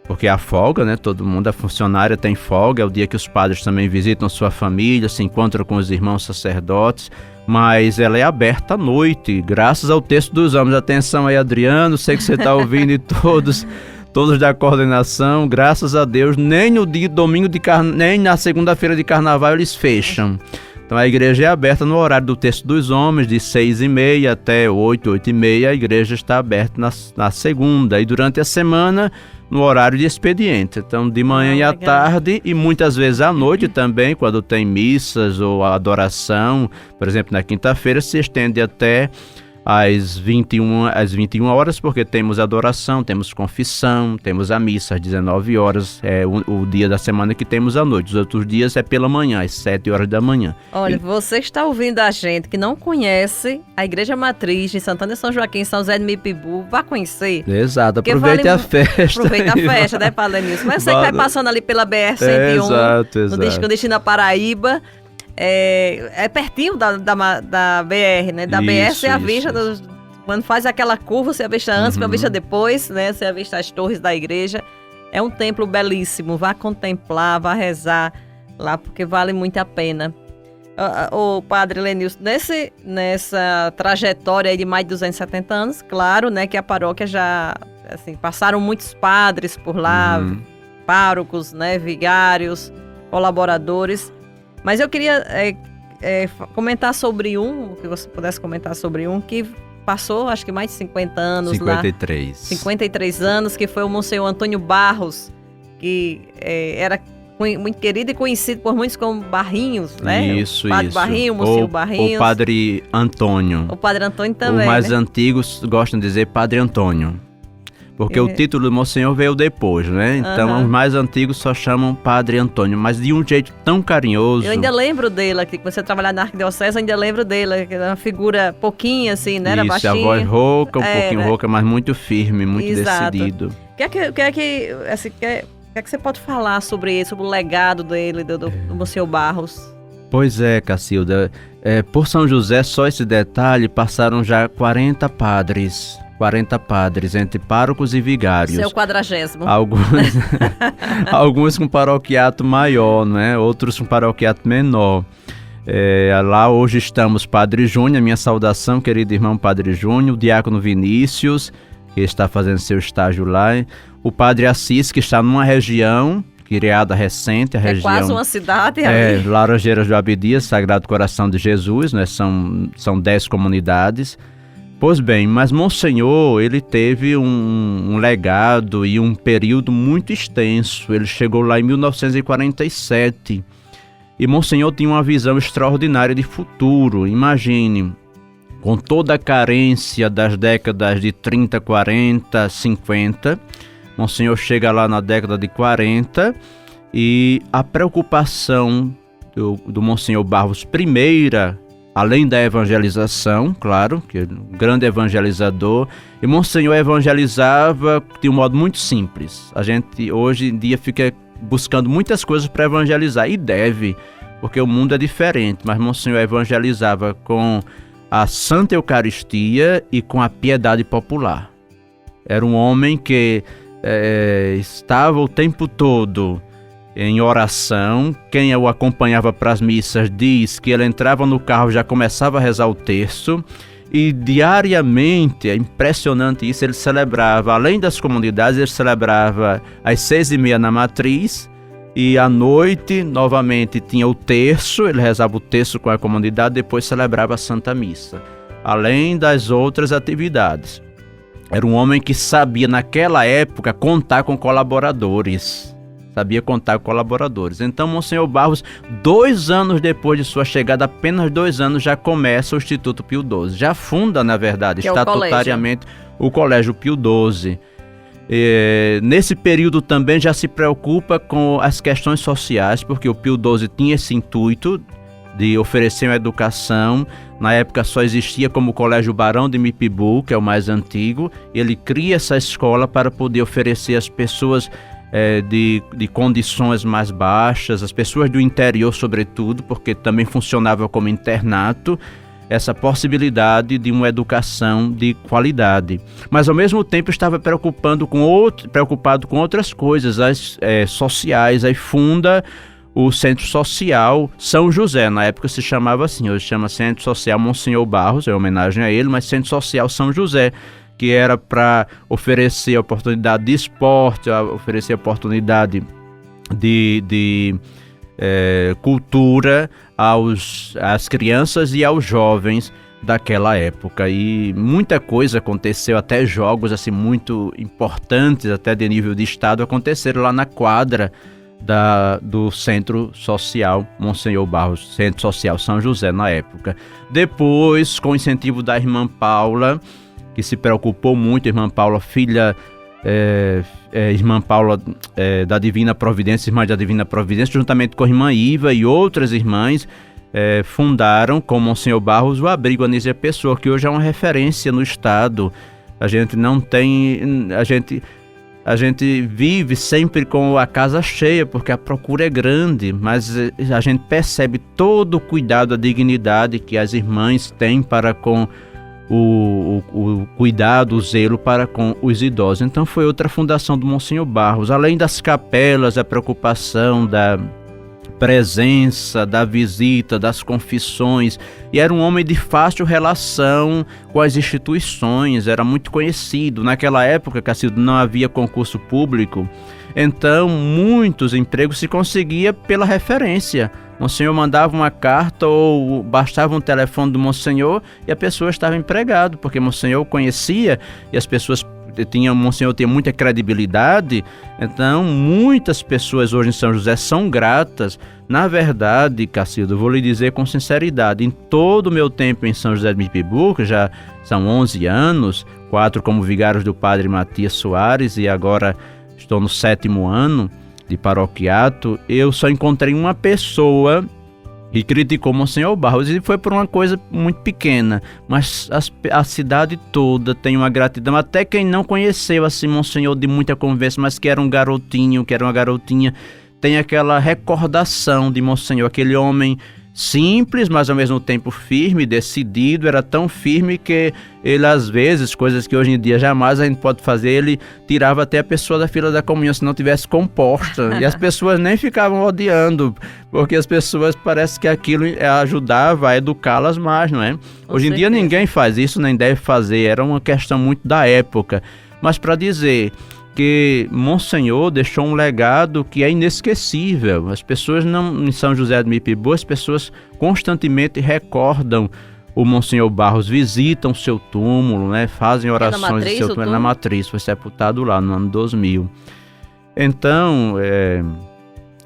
porque é a folga, né? Todo mundo, a funcionária tem folga, é o dia que os padres também visitam sua família, se encontram com os irmãos sacerdotes, mas ela é aberta à noite, graças ao texto dos homens. Atenção aí, Adriano, sei que você está ouvindo e todos da coordenação, graças a Deus, nem no dia domingo nem na segunda-feira de carnaval eles fecham. Então a igreja é aberta no horário do texto dos homens, de 6h30 até 8h30, a igreja está aberta na segunda, e durante a semana no horário de expediente. Então de manhã e à tarde, e muitas vezes à noite também, quando tem missas ou adoração, por exemplo na quinta-feira se estende até às 21 horas, porque temos adoração, temos confissão, temos a missa às 19 horas, é o dia da semana que temos à noite. Os outros dias é pela manhã, às 7 horas da manhã. Olha, você está ouvindo a gente que não conhece a Igreja Matriz de Santa Ana e São Joaquim, São José do Mipibu, vá conhecer. Exato, aproveite a festa. Aproveita a festa, né, Padre Lenilson? Mas você que vai passando ali pela BR-101, exato. no destino à Paraíba, é pertinho da BR, né? Da BR você avista, quando faz aquela curva, você avista antes, você avista depois, né? Você avista as torres da igreja. É um templo belíssimo, vá contemplar, vá rezar lá, porque vale muito a pena. O Padre Lenilson, nessa trajetória aí de mais de 270 anos, claro, né, que a paróquia já, assim, passaram muitos padres por lá, párocos, né, vigários, colaboradores. Mas eu queria comentar sobre que você pudesse comentar sobre que passou, acho que mais de 50 anos 53. lá. 53 anos, que foi o Monsenhor Antônio Barros, que era muito querido e conhecido por muitos como Barrinhos, né? Isso, o Padre Barrinho, Monsenhor Barrinhos. O Padre Antônio. O Padre Antônio também, os mais né? antigos gostam de dizer Padre Antônio. Porque o título do Monsenhor veio depois, né? Então, os mais antigos só chamam Padre Antônio, mas de um jeito tão carinhoso. Eu ainda lembro dele aqui, quando você trabalhar na Arquidiocese, eu ainda lembro dele, que era uma figura pouquinha assim, né? Era baixinho. Isso, a voz rouca, pouquinho rouca, mas muito firme, muito decidido. O que é que você pode falar sobre ele, sobre o legado dele, do Monsenhor Barros? Pois é, Cacilda. Por São José, só esse detalhe, passaram já 40 padres, entre párocos e vigários. Seu 40º. Alguns com paroquiato maior, né? Outros com paroquiato menor. Lá hoje estamos Padre Júnior, minha saudação, querido irmão Padre Júnior, o diácono Vinícius, que está fazendo seu estágio lá, o Padre Assis, que está numa região criada recente, a região... quase uma cidade ali. Laranjeiras do Abdias, Sagrado Coração de Jesus, né? São 10 comunidades. Pois bem, mas Monsenhor, ele teve um legado e um período muito extenso. Ele chegou lá em 1947 e Monsenhor tinha uma visão extraordinária de futuro. Imagine, com toda a carência das décadas de 30, 40, 50, Monsenhor chega lá na década de 40 e a preocupação do Monsenhor Barros, primeira, além da evangelização, claro, que é um grande evangelizador, e Monsenhor evangelizava de um modo muito simples. A gente hoje em dia fica buscando muitas coisas para evangelizar, e deve, porque o mundo é diferente, mas Monsenhor evangelizava com a Santa Eucaristia e com a piedade popular. Era um homem que estava o tempo todo em oração. Quem o acompanhava para as missas diz que ele entrava no carro e já começava a rezar o terço, e diariamente, é impressionante isso, ele celebrava, além das comunidades, ele celebrava às 6h30 na matriz, e à noite novamente tinha o terço, ele rezava o terço com a comunidade, depois celebrava a Santa Missa, além das outras atividades. Era um homem que sabia naquela época contar com colaboradores. Então, Monsenhor Barros, 2 anos depois de sua chegada, apenas 2 anos, já começa o Instituto Pio XII. Já funda, na verdade, que estatutariamente o Colégio Pio XII. Nesse período também já se preocupa com as questões sociais, porque o Pio XII tinha esse intuito de oferecer uma educação. Na época só existia como o Colégio Barão de Mipibu, que é o mais antigo. Ele cria essa escola para poder oferecer às pessoas de condições mais baixas, as pessoas do interior sobretudo, porque também funcionava como internato, essa possibilidade de uma educação de qualidade. Mas ao mesmo tempo estava preocupado com outras coisas, as sociais. Aí funda o Centro Social São José, na época se chamava assim, hoje chama Centro Social Monsenhor Barros, é homenagem a ele, mas Centro Social São José, que era para oferecer oportunidade de esporte, oferecer oportunidade de cultura às crianças e aos jovens daquela época. E muita coisa aconteceu, até jogos assim, muito importantes, até de nível de estado, aconteceram lá na quadra do Centro Social Monsenhor Barros, Centro Social São José na época. Depois, com o incentivo da irmã Paula, que se preocupou muito, irmã Paula, irmã Paula da Divina Providência, irmã da Divina Providência, juntamente com a irmã Iva e outras irmãs, fundaram com Monsenhor Barros o Abrigo Anísia Pessoa, que hoje é uma referência no estado. A gente vive sempre com a casa cheia, porque a procura é grande, mas a gente percebe todo o cuidado, a dignidade que as irmãs têm para com o cuidado, o zelo para com os idosos. Então foi outra fundação do Monsenhor Barros. Além das capelas, a preocupação da presença, da visita, das confissões, e era um homem de fácil relação com as instituições, era muito conhecido. Naquela época, Cacildo, não havia concurso público, então muitos empregos se conseguia pela referência. Monsenhor mandava uma carta ou bastava um telefone do Monsenhor e a pessoa estava empregado, porque Monsenhor conhecia e as pessoas Monsenhor tinha muita credibilidade. Então muitas pessoas hoje em São José são gratas. Na verdade, Cacildo, vou lhe dizer com sinceridade, em todo o meu tempo em São José de Mipibu, que já são 11 anos, 4 como vigários do Padre Matias Soares, e agora estou no 7º ano de paroquiato, eu só encontrei uma pessoa que criticou Monsenhor Barros, e foi por uma coisa muito pequena, mas a cidade toda tem uma gratidão, até quem não conheceu assim Monsenhor de muita conversa, mas que era um garotinho, que era uma garotinha, tem aquela recordação de Monsenhor, aquele homem simples, mas ao mesmo tempo firme, decidido. Era tão firme que ele, às vezes, coisas que hoje em dia jamais a gente pode fazer, ele tirava até a pessoa da fila da comunhão se não tivesse composta. E as pessoas nem ficavam odiando, porque as pessoas, parece que aquilo ajudava a educá-las mais, não é? Hoje em dia ninguém faz isso, nem deve fazer. Era uma questão muito da época. Mas para dizer que Monsenhor deixou um legado que é inesquecível. As pessoas em São José de Mipibu, as pessoas constantemente recordam o Monsenhor Barros, visitam o seu túmulo, né? Fazem orações em seu túmulo. Na Matriz, foi sepultado lá no ano 2000. Então,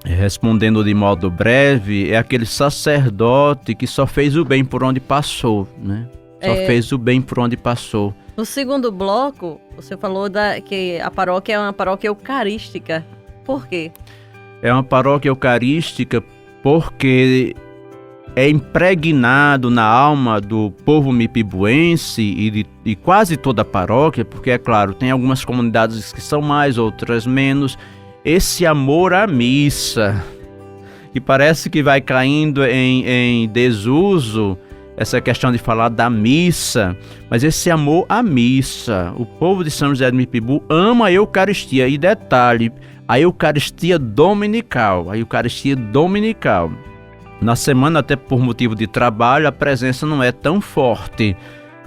respondendo de modo breve, é aquele sacerdote que só fez o bem por onde passou, né? Só fez o bem por onde passou. No segundo bloco, você falou que a paróquia é uma paróquia eucarística. Por quê? É uma paróquia eucarística porque é impregnado na alma do povo mipibuense e quase toda a paróquia, porque, é claro, tem algumas comunidades que são mais, outras menos, esse amor à missa, que parece que vai caindo em desuso, essa questão de falar da missa, mas esse amor à missa. O povo de São José do Mipibu ama a Eucaristia, e detalhe, a Eucaristia dominical. Na semana, até por motivo de trabalho, a presença não é tão forte.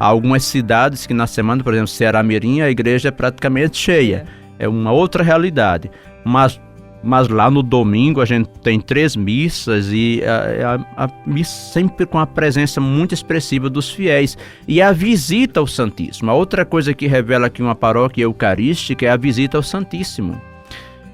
Há algumas cidades que na semana, por exemplo, Ceará-Mirim, a igreja é praticamente cheia. É uma outra realidade. Mas lá no domingo a gente tem 3 missas e a missa sempre com a presença muito expressiva dos fiéis. E a visita ao Santíssimo. A outra coisa que revela aqui uma paróquia eucarística é a visita ao Santíssimo.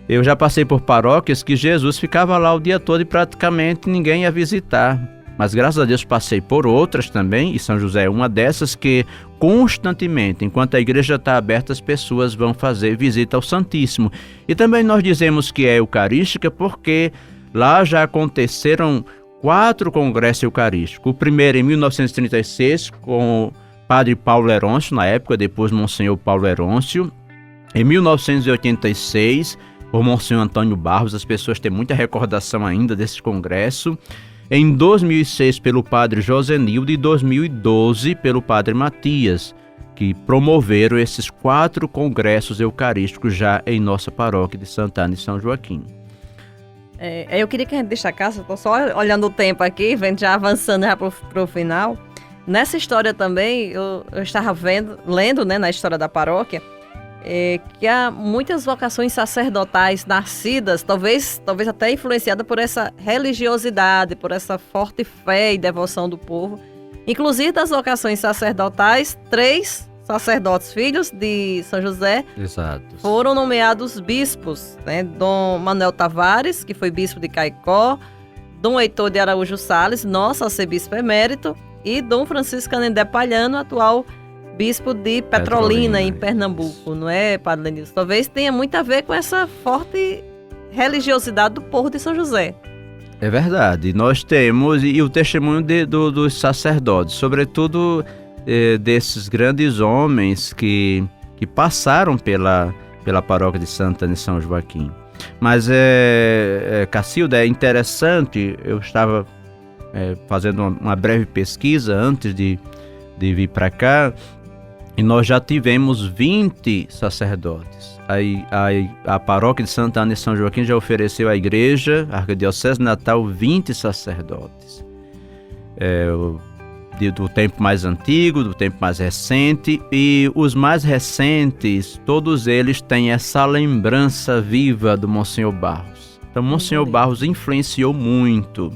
Eu já passei por paróquias que Jesus ficava lá o dia todo e praticamente ninguém ia visitar. Mas graças a Deus passei por outras também, e São José é uma dessas, que constantemente, enquanto a igreja está aberta, as pessoas vão fazer visita ao Santíssimo. E também nós dizemos que é eucarística porque lá já aconteceram 4 congressos eucarísticos. O primeiro em 1936 com o padre Paulo Herôncio, na época, depois Monsenhor Paulo Herôncio. Em 1986... por Monsenhor Antônio Barros, as pessoas têm muita recordação ainda desse congresso. Em 2006, pelo padre Josenildo, e 2012, pelo padre Matias, que promoveram esses 4 congressos eucarísticos já em nossa paróquia de Santa Ana e São Joaquim. Eu queria que a gente destacasse, estou só olhando o tempo aqui, vendo já avançando já para o final. Nessa história também, eu estava lendo, né, na história da paróquia, que há muitas vocações sacerdotais nascidas, talvez até influenciada por essa religiosidade, por essa forte fé e devoção do povo. Inclusive das vocações sacerdotais, 3 sacerdotes filhos de São José foram nomeados bispos, né? Dom Manuel Tavares, que foi bispo de Caicó, Dom Heitor de Araújo Sales, nosso arcebispo emérito, e Dom Francisco Canindé Palhano, atual bispo de Petrolina, em Pernambuco, não é, Padre Lenilson? Talvez tenha muito a ver com essa forte religiosidade do povo de São José. É verdade, nós temos, e o testemunho dos sacerdotes, sobretudo desses grandes homens que passaram pela paróquia de Santa Ana e São Joaquim. Mas, Cacilda, é interessante, eu estava fazendo uma breve pesquisa antes de vir para cá, e nós já tivemos 20 sacerdotes. A paróquia de Santa Ana e São Joaquim já ofereceu à igreja, à Arquidiocese de Natal, 20 sacerdotes. Do tempo mais antigo, do tempo mais recente, e os mais recentes, todos eles têm essa lembrança viva do Monsenhor Barros. Então, Monsenhor Barros influenciou muito.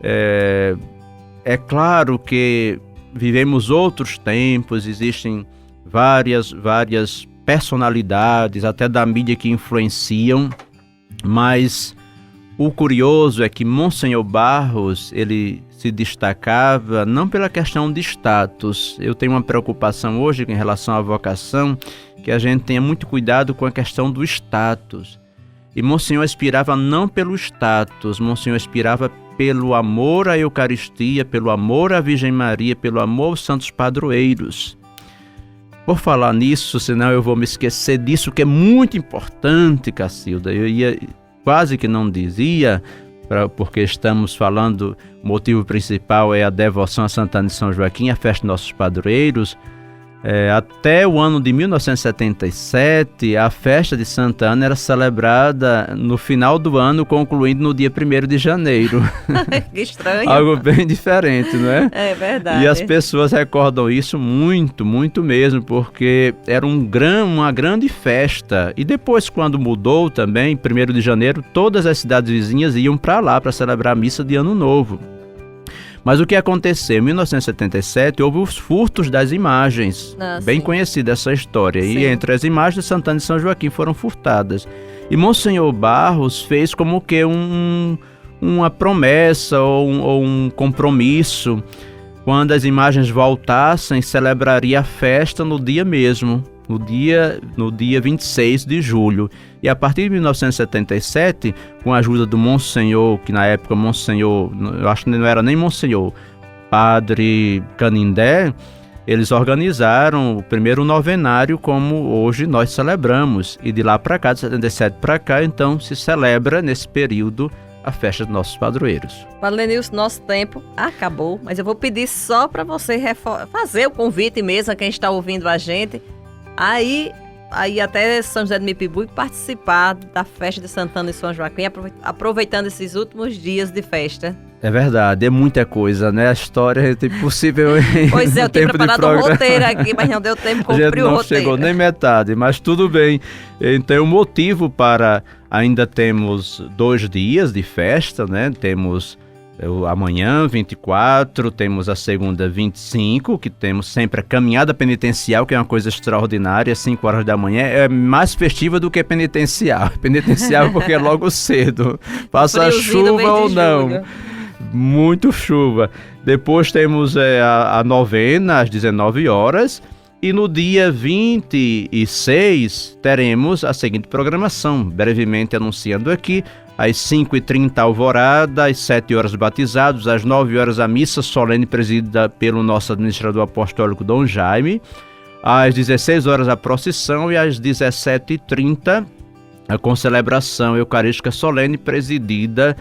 É claro que vivemos outros tempos, existem várias personalidades, até da mídia, que influenciam, mas o curioso é que Monsenhor Barros, ele se destacava não pela questão de status. Eu tenho uma preocupação hoje em relação à vocação, que a gente tenha muito cuidado com a questão do status. E Monsenhor aspirava não pelo status, Monsenhor aspirava pelo amor à Eucaristia, pelo amor à Virgem Maria, pelo amor aos santos padroeiros. Por falar nisso, senão eu vou me esquecer disso, que é muito importante, Cacilda. Eu quase que não dizia, porque estamos falando, o motivo principal é a devoção a Santa Ana e São Joaquim, a festa dos nossos padroeiros. Até o ano de 1977, a festa de Santa Ana era celebrada no final do ano, concluindo no dia 1º de janeiro. Que estranho. Algo bem diferente, não é? É verdade. E as pessoas recordam isso muito, muito mesmo, porque era uma grande festa. E depois, quando mudou também, 1º de janeiro, todas as cidades vizinhas iam para lá para celebrar a missa de Ano Novo. Mas o que aconteceu? Em 1977 houve os furtos das imagens, bem conhecida essa história, sim. E entre as imagens de Santa Ana e São Joaquim foram furtadas. E Monsenhor Barros fez como que uma promessa ou um compromisso. Quando as imagens voltassem, celebraria a festa no dia mesmo. no dia 26 de julho. E a partir de 1977, com a ajuda do Monsenhor, que na época Monsenhor, eu acho que não era nem Monsenhor, Padre Canindé, eles organizaram o primeiro novenário como hoje nós celebramos. E de lá para cá, de 77 para cá, então se celebra nesse período a festa dos nossos padroeiros. Padre Lenilson, nosso tempo acabou, mas eu vou pedir só para você fazer o convite mesmo a quem está ouvindo a gente, aí até São José do Mipibu e participar da festa de Santana e São Joaquim, aproveitando esses últimos dias de festa. É verdade, é muita coisa, né? A história é impossível. Pois é, eu tinha preparado um roteiro aqui, mas não deu tempo de cumprir o roteiro. Não chegou nem metade, mas tudo bem. Então, o motivo para... Ainda temos 2 dias de festa, né? Temos amanhã, 24, temos a segunda, 25, que temos sempre a caminhada penitencial, que é uma coisa extraordinária, 5 horas da manhã, é mais festiva do que penitencial. Penitencial porque é logo cedo, passa chuva ou não. Julho. Muito chuva. Depois temos a novena, às 19 horas, e no dia 26 teremos a seguinte programação, brevemente anunciando aqui: às 5h30 alvorada, às 7 horas batizados, às 9 horas a missa solene presidida pelo nosso administrador apostólico Dom Jaime, às 16 horas a procissão e às 17h30 a concelebração eucarística solene presidida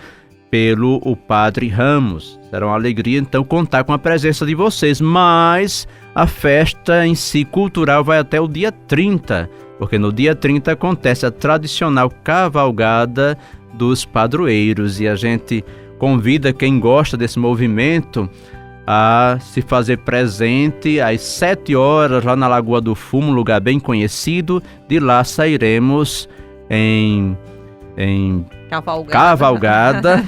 pelo o Padre Ramos. Será uma alegria, então, contar com a presença de vocês, mas a festa em si cultural vai até o dia 30, porque no dia 30 acontece a tradicional cavalgada dos padroeiros, e a gente convida quem gosta desse movimento a se fazer presente às 7 horas lá na Lagoa do Fumo, um lugar bem conhecido. De lá sairemos em cavalgada,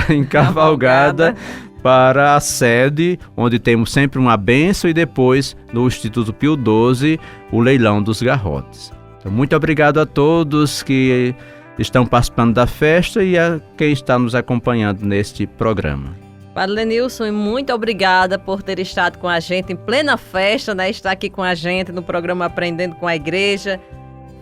em cavalgada para a sede, onde temos sempre uma bênção, e depois no Instituto Pio XII, o leilão dos garrotes. Então, muito obrigado a todos que estão participando da festa e a quem está nos acompanhando neste programa. Padre Lenilson, muito obrigada por ter estado com a gente em plena festa, né? Estar aqui com a gente no programa Aprendendo com a Igreja.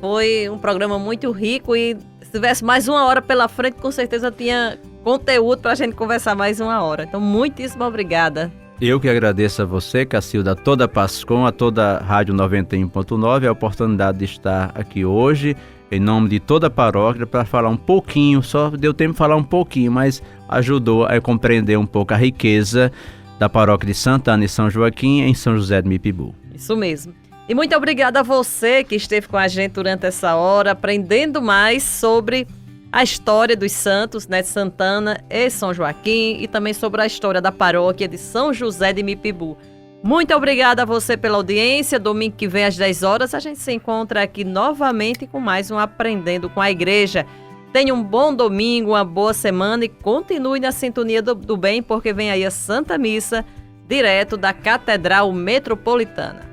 Foi um programa muito rico, e se tivesse mais 1 hora pela frente, com certeza tinha conteúdo para a gente conversar mais 1 hora. Então, muitíssimo obrigada. Eu que agradeço a você, Cacilda, a toda a Pascom, a toda a Rádio 91.9, a oportunidade de estar aqui hoje, em nome de toda a paróquia, para falar um pouquinho, só deu tempo de falar um pouquinho, mas ajudou a compreender um pouco a riqueza da paróquia de Santana e São Joaquim, em São José do Mipibu. Isso mesmo. E muito obrigada a você que esteve com a gente durante essa hora, aprendendo mais sobre a história dos santos, né, de Santana e São Joaquim, e também sobre a história da paróquia de São José de Mipibu. Muito obrigada a você pela audiência. Domingo que vem às 10 horas a gente se encontra aqui novamente com mais um Aprendendo com a Igreja. Tenha um bom domingo, uma boa semana, e continue na sintonia do bem, porque vem aí a Santa Missa direto da Catedral Metropolitana.